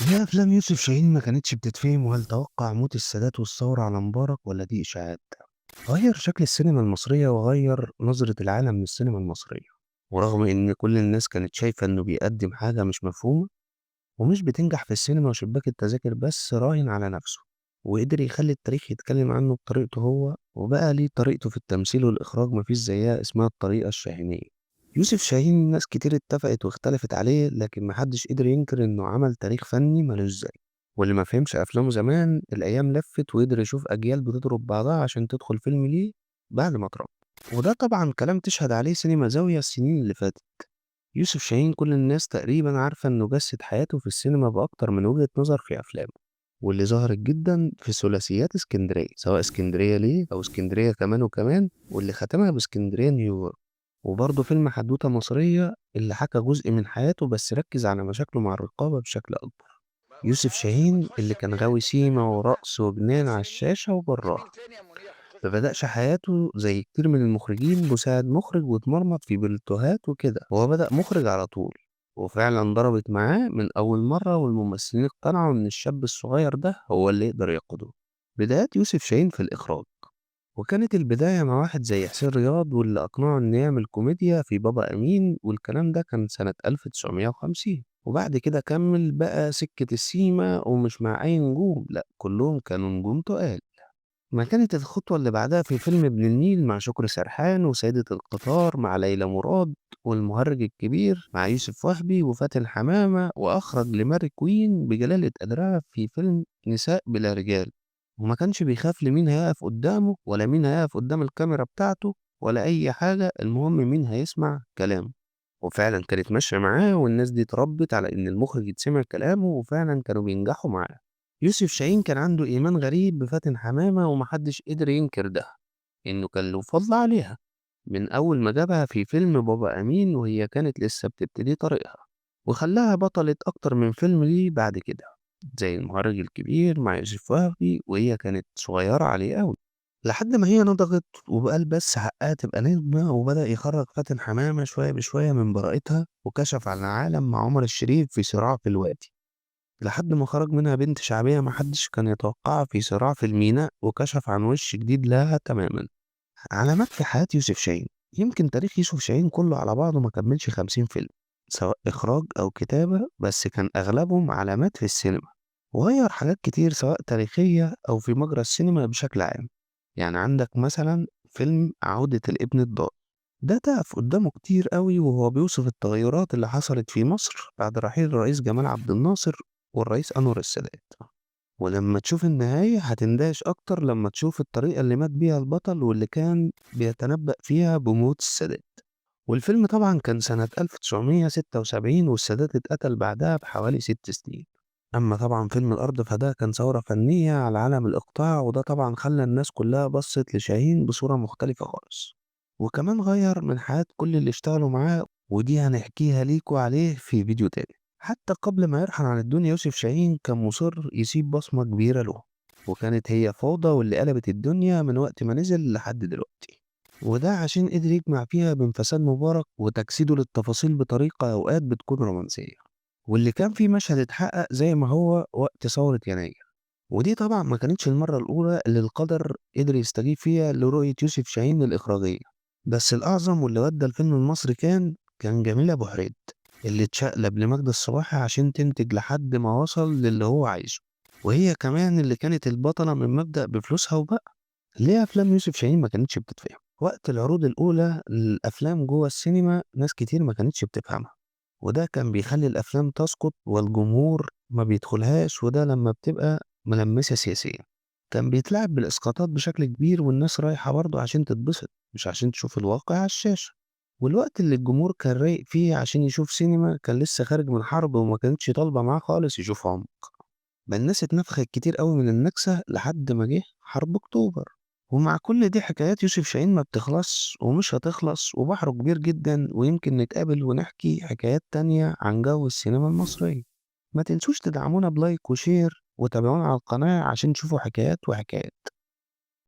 هي أفلام يوسف شاهين ما كانتش بتتفهم، وهل توقع موت السادات والثورة على مبارك ولا دي إشاعات؟ غير شكل السينما المصرية وغير نظرة العالم للسينما المصرية، ورغم إن كل الناس كانت شايفة إنه بيقدم حاجة مش مفهومة ومش بتنجح في السينما وشباك التذاكر، بس راهن على نفسه وقدر يخلي التاريخ يتكلم عنه بطريقته هو، وبقى ليه طريقته في التمثيل والإخراج مفيش زيها اسمها الطريقة الشاهينية. يوسف شاهين ناس كتير اتفقت واختلفت عليه، لكن محدش قدر ينكر إنه عمل تاريخ فني ملوش زي. واللي ما فهمش أفلامه زمان الأيام لفت وقدر يشوف أجيال بتضرب بعضها عشان تدخل فيلم ليه بعد ما اتربى. وده طبعا كلام تشهد عليه سينما زاوية السنين اللي فاتت. يوسف شاهين كل الناس تقريبا عارفة إنه جسد حياته في السينما بأكتر من وجهة نظر في أفلامه، واللي ظهرت جدا في ثلاثيات اسكندرية، سواء اسكندرية ليه أو اسكندرية كمان وكمان، واللي ختمها باسكندرية نيويورك. وبرضه فيلم حدوتة مصرية اللي حكى جزء من حياته بس ركز على مشاكله مع الرقابة بشكل أكبر. يوسف شاهين اللي كان غاوي سيما ورقص وجنان على الشاشة وبراها، ما بدأش حياته زي كتير من المخرجين مساعد مخرج واتمرمط في بلتوهات وكده، هو بدأ مخرج على طول، وفعلا ضربت معاه من أول مرة، والممثلين اقتنعوا إن الشاب الصغير ده هو اللي يقدر يقوده. بدايات يوسف شاهين في الإخراج، وكانت البداية مع واحد زي حسين رياض واللي أقنعه إنه يعمل كوميديا في بابا أمين، والكلام ده كان سنة 1950. وبعد كده كمل بقى سكة السيما ومش مع أي نجوم، لأ كلهم كانوا نجوم تقال. ما كانت الخطوة اللي بعدها في فيلم ابن النيل مع شكري سرحان، وسيدة القطار مع ليلى مراد، والمهرج الكبير مع يوسف وهبي وفاتن حمامة، وأخرج لماري كوين بجلالة قدرها في فيلم نساء بلا رجال. وما كانش بيخاف لمين هيقف قدامه ولا مين هيقف قدام الكاميرا بتاعته ولا أي حاجة، المهم مين هيسمع كلامه. وفعلا كانت ماشية معاه، والناس دي اتربت على إن المخرج يتسمع كلامه، وفعلا كانوا بينجحوا معاه. يوسف شاهين كان عنده إيمان غريب بفاتن حمامة ومحدش قدر ينكر ده، إنه كان له فضل عليها من أول ما جابها في فيلم بابا أمين وهي كانت لسه بتبتدي طريقها، وخلاها بطلة أكتر من فيلم ليه بعد كده، زي المهرج الكبير مع يوسف وهبي وهي كانت صغيرة عليه أوي، لحد ما هي نضجت وبقال بس حقها تبقى نجمة، وبدأ يخرج فاتن حمامة شوية بشوية من براءتها، وكشف عن العالم مع عمر الشريف في صراع في الوادي، لحد ما خرج منها بنت شعبية محدش كان يتوقعها في صراع في الميناء، وكشف عن وش جديد لها تماما. علامات في حياة يوسف شاهين، يمكن تاريخ يوسف شاهين كله على بعضه ما كملش 50 فيلم، سواء إخراج أو كتابة، بس كان أغلبهم علامات في السينما، وغير حاجات كتير سواء تاريخية أو في مجرى السينما بشكل عام. يعني عندك مثلا فيلم عودة الابن الضال، ده تقف قدامه كتير قوي وهو بيوصف التغيرات اللي حصلت في مصر بعد رحيل الرئيس جمال عبد الناصر والرئيس أنور السادات. ولما تشوف النهاية هتندهش أكتر لما تشوف الطريقة اللي مات بيها البطل واللي كان بيتنبأ فيها بموت السادات. والفيلم طبعا كان سنة 1976، والسادات اتقتل بعدها بحوالي 6 سنين. أما طبعا فيلم الأرض فده كان ثورة فنية على عالم الإقطاع، وده طبعا خلى الناس كلها بصت لشاهين بصورة مختلفة خالص، وكمان غير من حياة كل اللي اشتغلوا معاه، ودي هنحكيها ليكوا عليه في فيديو تاني. حتى قبل ما يرحل عن الدنيا يوسف شاهين كان مصر يسيب بصمة كبيرة له، وكانت هي فوضى واللي قلبت الدنيا من وقت ما نزل لحد دلوقتي، وده عشان قدر يجمع فيها بين فساد مبارك وتجسيده للتفاصيل بطريقة أوقات بتكون رومانسية، واللي كان فيه مشهد اتحقق زي ما هو وقت ثورة يناير. ودي طبعا ما كانتش المرة الأولى اللي القدر قدر يستجيب فيها لرؤية يوسف شاهين الإخراجية، بس الأعظم واللي ودى الفيلم المصري كان جميل أبو حريد، اللي اتشقلب لمجد الصباحي عشان تنتج لحد ما وصل للي هو عايزه، وهي كمان اللي كانت البطلة من مبدأ بفلوسها وبقى. ليه أفلام يوسف شاهين ما كانتش بتتفهم؟ وقت العروض الأولى للأفلام جوه السينما ناس كتير ما كانتش بتفهمها، وده كان بيخلي الأفلام تسقط والجمهور ما بيدخلهاش، وده لما بتبقى ملمسة سياسية كان بيتلعب بالإسقاطات بشكل كبير، والناس رايحة برضه عشان تتبسط مش عشان تشوف الواقع على الشاشة. والوقت اللي الجمهور كان رايق فيه عشان يشوف سينما كان لسه خارج من حرب وما كانتش طالبة معاه خالص يشوف عمق. ما الناس اتنفخت كتير قوي من النكسة لحد ما جه حرب أكتوبر. ومع كل دي حكايات يوسف شاهين ما بتخلص ومش هتخلص، وبحره كبير جدا، ويمكن نتقابل ونحكي حكايات تانية عن جو السينما المصرية. ما تنسوش تدعمونا بلايك وشير، وتابعونا على القناة عشان تشوفوا حكايات وحكايات.